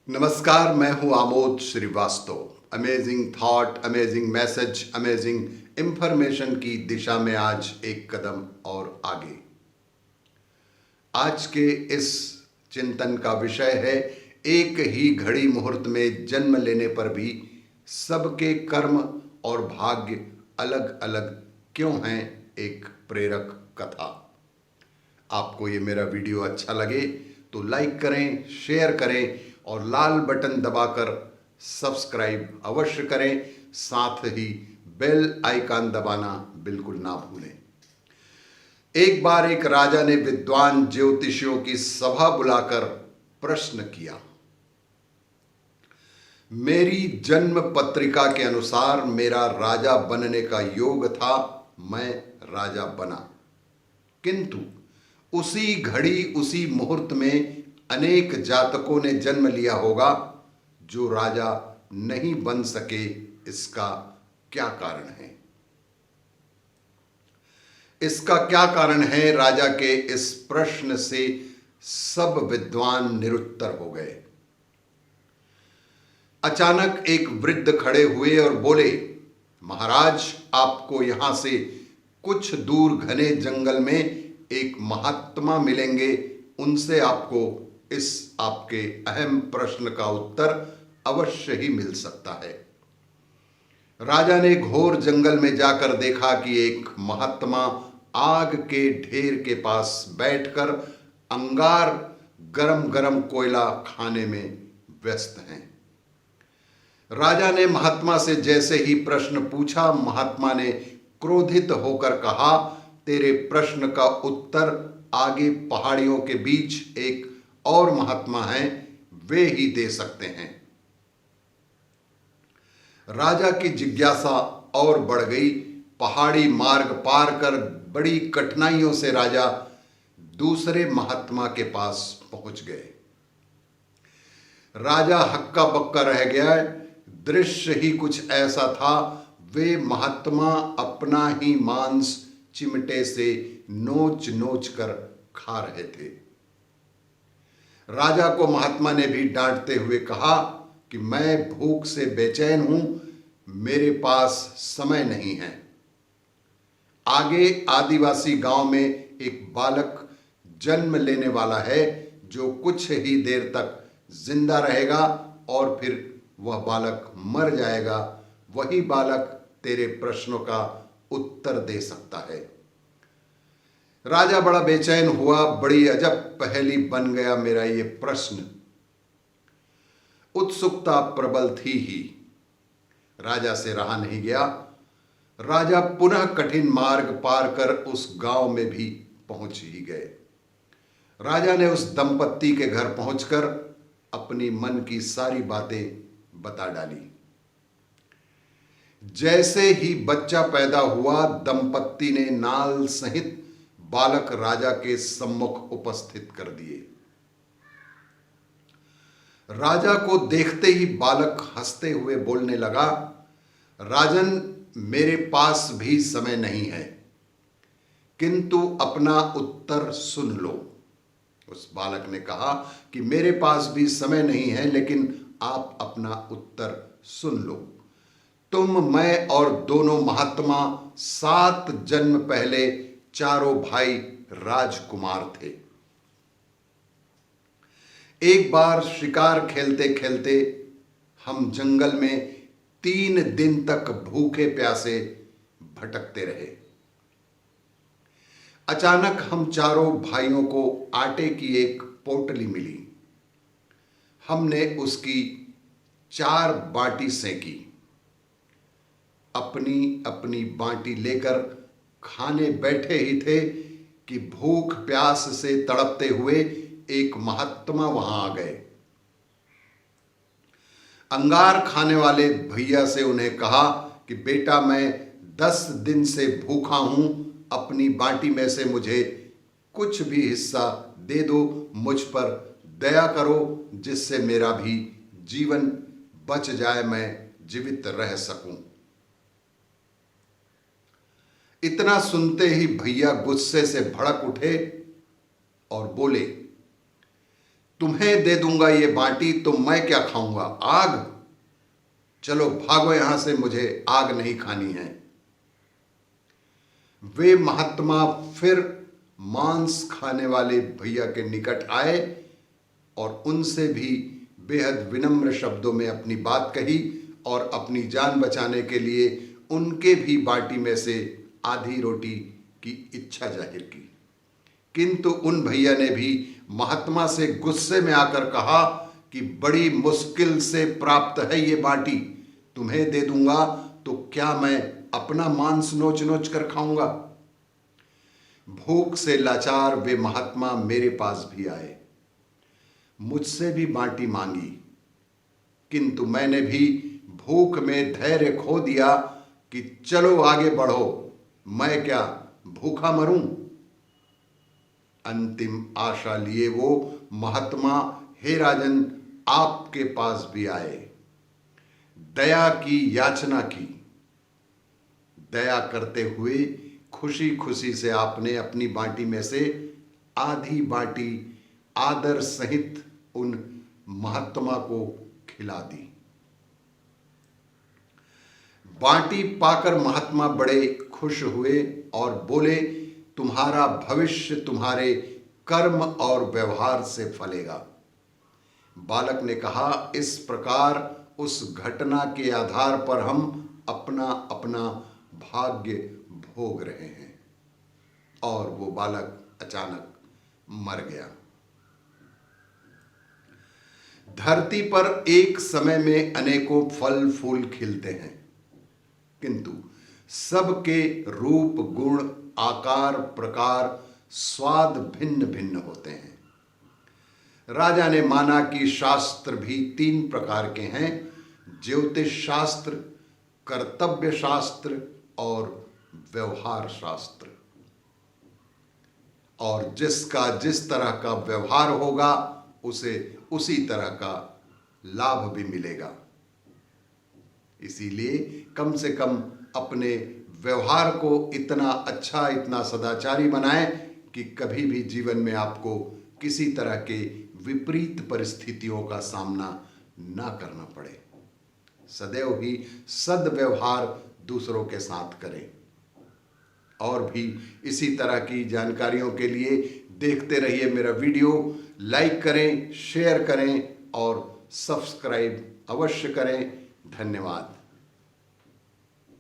नमस्कार, मैं हूं Amod Shrivastava. Amazing thought, amazing message, amazing information की दिशा में आज एक कदम और आगे। आज के इस चिंतन का विषय है, एक ही घड़ी मुहूर्त में जन्म लेने पर भी सबके कर्म और भाग्य अलग अलग क्यों हैं, एक प्रेरक कथा। आपको ये मेरा वीडियो अच्छा लगे तो लाइक करें, शेयर करें और लाल बटन दबाकर सब्सक्राइब अवश्य करें। साथ ही बेल आइकन दबाना बिल्कुल ना भूलें। एक बार एक राजा ने विद्वान ज्योतिषियों की सभा बुलाकर प्रश्न किया। मेरी जन्म पत्रिका के अनुसार मेरा राजा बनने का योग था, मैं राजा बना, किंतु उसी घड़ी उसी मुहूर्त में अनेक जातकों ने जन्म लिया होगा जो राजा नहीं बन सके। इसका क्या कारण है? इसका क्या कारण है? राजा के इस प्रश्न से सब विद्वान निरुत्तर हो गए। अचानक एक वृद्ध खड़े हुए और बोले, महाराज, आपको यहां से कुछ दूर घने जंगल में एक महात्मा मिलेंगे। उनसे आपको इस आपके अहम प्रश्न का उत्तर अवश्य ही मिल सकता है। राजा ने घोर जंगल में जाकर देखा कि एक महात्मा आग के ढेर के पास बैठकर अंगार गरम गरम कोयला खाने में व्यस्त हैं। राजा ने महात्मा से जैसे ही प्रश्न पूछा, महात्मा ने क्रोधित होकर कहा, तेरे प्रश्न का उत्तर आगे पहाड़ियों के बीच एक और महात्मा हैं, वे ही दे सकते हैं। राजा की जिज्ञासा और बढ़ गई। पहाड़ी मार्ग पार कर बड़ी कठिनाइयों से राजा दूसरे महात्मा के पास पहुंच गए। राजा हक्का बक्का रह गया। दृश्य ही कुछ ऐसा था, वे महात्मा अपना ही मांस चिमटे से नोच नोच कर खा रहे थे। राजा को महात्मा ने भी डांटते हुए कहा कि मैं भूख से बेचैन हूं, मेरे पास समय नहीं है। आगे आदिवासी गांव में एक बालक जन्म लेने वाला है जो कुछ ही देर तक जिंदा रहेगा और फिर वह बालक मर जाएगा। वही बालक तेरे प्रश्नों का उत्तर दे सकता है। राजा बड़ा बेचैन हुआ। बड़ी अजब पहेली बन गया मेरा ये प्रश्न। उत्सुकता प्रबल थी ही, राजा से रहा नहीं गया। राजा पुनः कठिन मार्ग पार कर उस गांव में भी पहुंच ही गए। राजा ने उस दंपत्ति के घर पहुंचकर अपनी मन की सारी बातें बता डाली। जैसे ही बच्चा पैदा हुआ, दंपत्ति ने नाल सहित बालक राजा के सम्मुख उपस्थित कर दिए। राजा को देखते ही बालक हंसते हुए बोलने लगा, राजन, मेरे पास भी समय नहीं है, किंतु अपना उत्तर सुन लो। उस बालक ने कहा कि मेरे पास भी समय नहीं है, लेकिन आप अपना उत्तर सुन लो। तुम, मैं और दोनों महात्मा 7 जन्म पहले चारों भाई राजकुमार थे। एक बार शिकार खेलते खेलते हम जंगल में 3 दिन तक भूखे प्यासे भटकते रहे। अचानक हम चारों भाइयों को आटे की एक पोटली मिली। हमने उसकी 4 बाटी सेंकी। अपनी अपनी बाटी लेकर खाने बैठे ही थे कि भूख प्यास से तड़पते हुए एक महात्मा वहां आ गए। अंगार खाने वाले भैया से उन्हें कहा कि बेटा, मैं 10 दिन से भूखा हूं, अपनी बाटी में से मुझे कुछ भी हिस्सा दे दो, मुझ पर दया करो, जिससे मेरा भी जीवन बच जाए, मैं जीवित रह सकूं। इतना सुनते ही भैया गुस्से से भड़क उठे और बोले, तुम्हें दे दूंगा ये बाटी तो मैं क्या खाऊंगा, आग। चलो भागो यहां से, मुझे आग नहीं खानी है। वे महात्मा फिर मांस खाने वाले भैया के निकट आए और उनसे भी बेहद विनम्र शब्दों में अपनी बात कही और अपनी जान बचाने के लिए उनके भी बाटी में से आधी रोटी की इच्छा जाहिर की। किंतु उन भैया ने भी महात्मा से गुस्से में आकर कहा कि बड़ी मुश्किल से प्राप्त है ये बाटी, तुम्हें दे दूंगा तो क्या मैं अपना मांस नोच नोच कर खाऊंगा। भूख से लाचार वे महात्मा मेरे पास भी आए, मुझसे भी बाटी मांगी, किंतु मैंने भी भूख में धैर्य खो दिया कि चलो आगे बढ़ो, मैं क्या भूखा मरूं। अंतिम आशा लिए वो महात्मा हे राजन आपके पास भी आए, दया की याचना की। दया करते हुए खुशी खुशी से आपने अपनी बाटी में से आधी बाटी आदर सहित उन महात्मा को खिला दी। बाटी पाकर महात्मा बड़े खुश हुए और बोले, तुम्हारा भविष्य तुम्हारे कर्म और व्यवहार से फलेगा। बालक ने कहा, इस प्रकार उस घटना के आधार पर हम अपना अपना भाग्य भोग रहे हैं। और वो बालक अचानक मर गया। धरती पर एक समय में अनेकों फल फूल खिलते हैं, किंतु सबके रूप गुण आकार प्रकार स्वाद भिन्न भिन्न होते हैं। राजा ने माना कि शास्त्र भी 3 प्रकार के हैं, ज्योतिष शास्त्र, कर्तव्य शास्त्र और व्यवहार शास्त्र। और जिसका जिस तरह का व्यवहार होगा उसे उसी तरह का लाभ भी मिलेगा। इसीलिए कम से कम अपने व्यवहार को इतना अच्छा, इतना सदाचारी बनाएं कि कभी भी जीवन में आपको किसी तरह के विपरीत परिस्थितियों का सामना ना करना पड़े। सदैव ही सद्व्यवहार दूसरों के साथ करें। और भी इसी तरह की जानकारियों के लिए देखते रहिए मेरा वीडियो। लाइक करें, शेयर करें और सब्सक्राइब अवश्य करें। धन्यवाद।